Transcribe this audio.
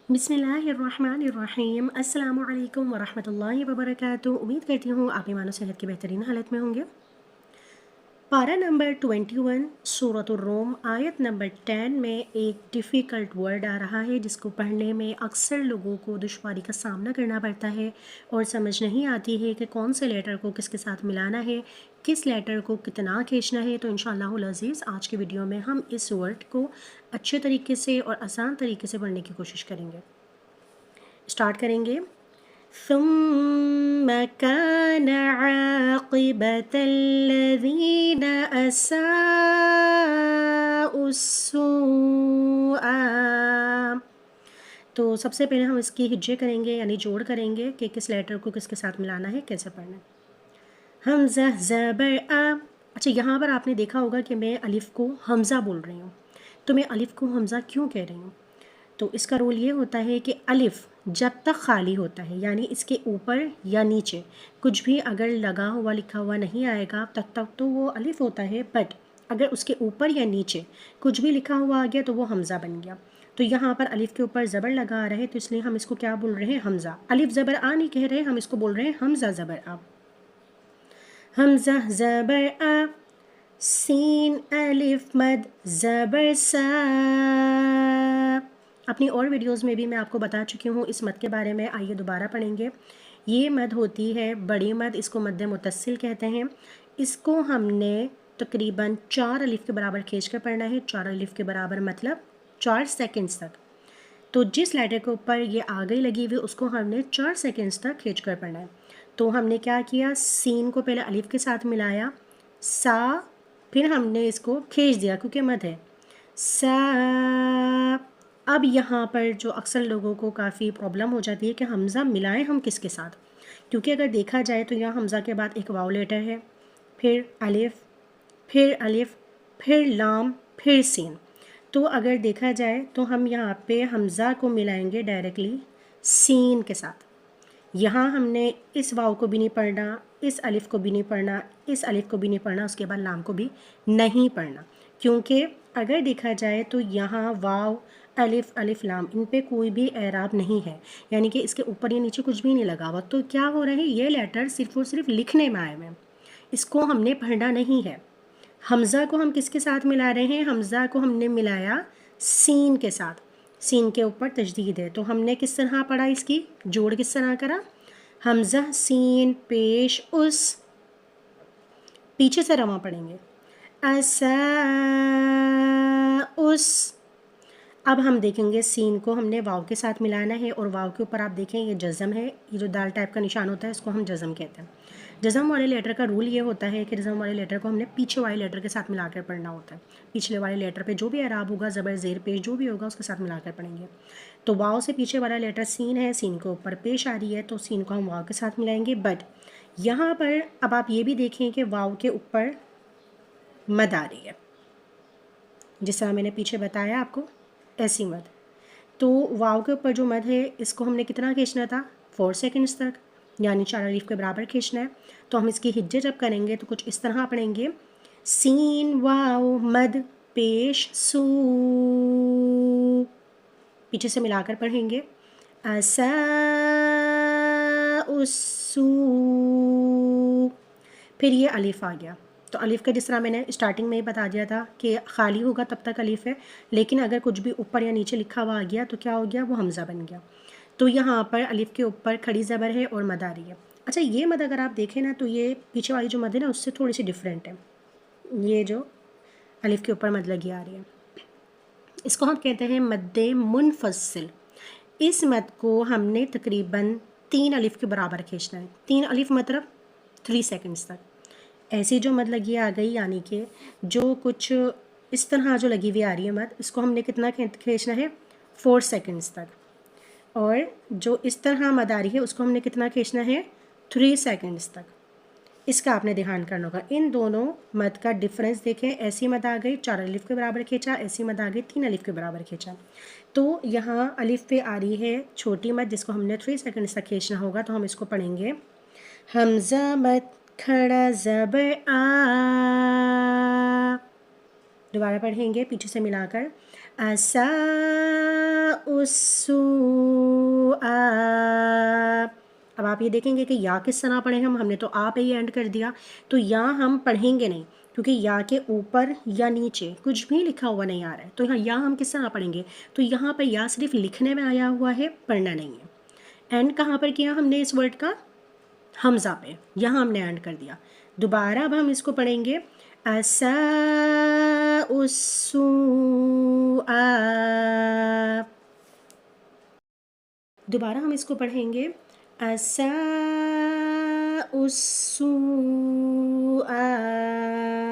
बिस्मिल्लाहिर्रहमानिर्रहीम। अस्सलामु अलैकुम वरहमतुल्लाहि वबरकातुहू। उम्मीद करती हूँ आप ईमान और सेहत की बेहतरीन हालत में होंगे। पारा नंबर 21 सूरतुर रूम आयत नंबर 10 में एक डिफ़िकल्ट वर्ड आ रहा है जिसको पढ़ने में अक्सर लोगों को दुश्वारी का सामना करना पड़ता है और समझ नहीं आती है कि कौन से लेटर को किसके साथ मिलाना है, किस लेटर को कितना खींचना है। तो इंशाअल्लाहुल अज़ीज़ आज की वीडियो में हम इस वर्ड को अच्छे तरीके से और आसान तरीके से पढ़ने की कोशिश करेंगे। स्टार्ट करेंगे। ثم كان عاقبة الذين أساءوا السوء। तो सबसे पहले हम इसकी हिज्जे करेंगे यानी जोड़ करेंगे कि किस लेटर को किसके साथ मिलाना है, कैसे पढ़ना है। हमज़ा ज़बर आ। अच्छा, यहाँ पर आपने देखा होगा कि मैं अलिफ़ को हमज़ा बोल रही हूँ। तो मैं अलिफ़ को हमज़ा क्यों कह रही हूँ? तो इसका रोल ये होता है कि अलिफ़ जब तक खाली होता है यानी इसके ऊपर या नीचे कुछ भी अगर लगा हुआ लिखा हुआ नहीं आएगा तब तक तो वो अलिफ़ होता है, बट अगर उसके ऊपर या नीचे कुछ भी लिखा हुआ आ गया तो वो हमज़ा बन गया। तो यहाँ पर अलिफ़ के ऊपर ज़बर लगा आ रहा है तो इसलिए हम इसको क्या बोल रहे हैं, हमज़ा। अलिफ़ ज़बर आ नहीं कह रहे, हम इसको बोल रहे हैं हमज़ा ज़बर आ। हमज़ा ज़बर आ, सीन अलिफ मद ज़बर सा। अपनी और वीडियोस में भी मैं आपको बता चुकी हूँ इस मद के बारे में, आइए दोबारा पढ़ेंगे। ये मद होती है बड़ी मद, इसको मद मुतस्सिल कहते हैं। इसको हमने तकरीबन 4 अलिफ के बराबर खींच कर पढ़ना है। 4 अलिफ के बराबर मतलब 4 सेकंड्स तक। तो जिस लेटर के ऊपर ये आगे लगी हुई उसको हमने 4 सेकंड्स तक खींच कर पढ़ना है। तो हमने क्या किया, सीन को पहले अलिफ के साथ मिलाया, सा, फिर हमने इसको खींच दिया क्योंकि मद है, सा। अब यहाँ पर जो अक्सर लोगों को काफ़ी प्रॉब्लम हो जाती है कि हमज़ा मिलाएं हम किसके साथ, क्योंकि अगर देखा जाए तो यहाँ हमज़ा के बाद एक वाव लेटर है, फिर अलिफ, फिर लाम, फिर सीन। तो अगर देखा जाए तो हम यहाँ पे हमज़ा को मिलाएंगे डायरेक्टली सीन के साथ। यहाँ हमने इस वाव को भी नहीं पढ़ना, इस अलिफ़ को भी नहीं पढ़ना, इस अलिफ़ को भी नहीं पढ़ना, उसके बाद लाम को भी नहीं पढ़ना, क्योंकि अगर देखा जाए तो यहाँ वाव अलिफ़ अलिफ़ लाम इन पे कोई भी एराब नहीं है, यानी कि इसके ऊपर या नीचे कुछ भी नहीं लगा हुआ। तो क्या हो रहा है, ये लेटर सिर्फ़ और सिर्फ लिखने में आए हुए हैं, इसको हमने पढ़ना नहीं है। हमज़ा को हम किसके साथ मिला रहे हैं, हमज़ा को हमने मिलाया सीन के साथ। सीन के ऊपर तजदीद है तो हमने किस तरह पढ़ा, इसकी जोड़ किस तरह करा, हमज़ा सीन पेश उस, पीछे से रवा पढ़ेंगे, असा उस। अब हम देखेंगे सीन को हमने वाव के साथ मिलाना है और वाव के ऊपर आप देखें ये जज़म है, ये जो दाल टाइप का निशान होता है इसको हम जज़म कहते हैं। जज़म वाले लेटर का रूल ये होता है कि जज़म वाले लेटर को हमने पीछे वाले लेटर के साथ मिलाकर पढ़ना होता है। पिछले वाले लेटर पे जो भी एराब होगा, ज़बर ज़ेर पेश जो भी होगा उसके साथ मिलाकर पढ़ेंगे। तो वाव से पीछे वाला लेटर सीन है, सीन के ऊपर पेश आ रही है तो सीन को हम वाव के साथ मिलाएंगे। बट यहाँ पर अब आप ये भी देखें कि वाव के ऊपर मद आ रही है, जिस तरह मैंने पीछे बताया आपको ऐसी मद। तो वाव के ऊपर जो मद है इसको हमने कितना खींचना था, 4 सेकंड्स तक, यानी 4 अलीफ के बराबर खींचना है। तो हम इसकी हिज्जे जब करेंगे तो कुछ इस तरह पढ़ेंगे, सीन वाव मद पेश सू, पीछे से मिलाकर पढ़ेंगे, असा उसू, फिर ये अलिफ आ गया। तो अलिफ़ का जिस तरह मैंने स्टार्टिंग में ही बता दिया था कि खाली होगा तब तक अलिफ़ है, लेकिन अगर कुछ भी ऊपर या नीचे लिखा हुआ आ गया तो क्या हो गया, वो हमज़ा बन गया। तो यहाँ पर अलिफ़ के ऊपर खड़ी ज़बर है और मद आ रही है। अच्छा, ये मद अगर आप देखें ना तो ये पीछे वाली जो मद है ना उससे थोड़ी सी डिफरेंट है। ये जो अलिफ़ के ऊपर मद लगी आ रही है इसको हम कहते हैं मद्दे मुनफसिल। इस मद को हमने तकरीबन 3 अलिफ़ के बराबर खींचना है। 3 अलिफ़ मतलब 3 सेकंड्स तक। ऐसी जो मद लगी आ गई, यानी कि जो कुछ इस तरह जो लगी हुई आ रही है मद, इसको हमने कितना खींचना है, 4 सेकंड्स तक। और जो इस तरह मद आ रही है उसको हमने कितना खींचना है, 3 सेकंड्स तक। इसका आपने ध्यान करना होगा। इन दोनों मद का डिफरेंस देखें, ऐसी मद आ गई 4 अलिफ़ के बराबर खींचा, ऐसी मद आ गई 3 अलिफ़ के बराबर खींचा। तो यहाँ अलिफ़ पे आ रही है छोटी मद जिसको हमने 3 सेकंड्स तक खींचना होगा। तो हम इसको पढ़ेंगे, हमज़ा मद खड़ा ज़बर आ, दोबारा पढ़ेंगे पीछे से मिलाकर, असा उसू, आप ये देखेंगे कि या किस तरह पढ़ें हमने तो आ पे ही एंड कर दिया, तो या हम पढ़ेंगे नहीं क्योंकि या के ऊपर या नीचे कुछ भी लिखा हुआ नहीं आ रहा है, तो यहाँ या हम किस तरह पढ़ेंगे, तो यहाँ पर या सिर्फ लिखने में आया हुआ है, पढ़ना नहीं है। एंड कहाँ पर किया हमने इस वर्ड का, हमज़ा पे, यहाँ हमने एंड कर दिया। दोबारा अब हम इसको पढ़ेंगे, असा उसू आ, दोबारा हम इसको पढ़ेंगे, असा उसू आ,